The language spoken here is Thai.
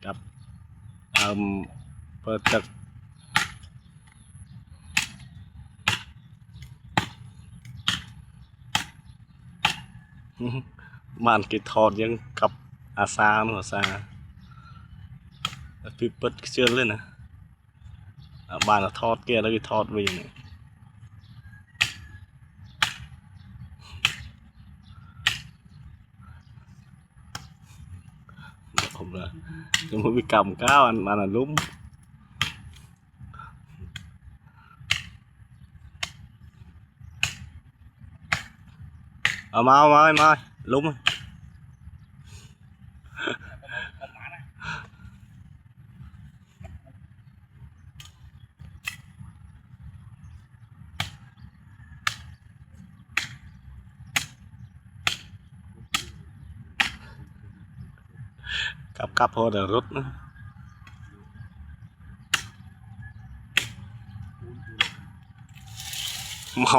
กับเปิดตึกบ้านกิทอดยังกับอาซาหัวซาพี่เปิดเชื่อเลยนะบ้านทอดเกียร์แล้วก็ทอดวิ่งผมเลยจะมาวิกรรมก้าวอันมันลุ้มเอามาลุ้มกับพอเดี๋ยวรถนะเมา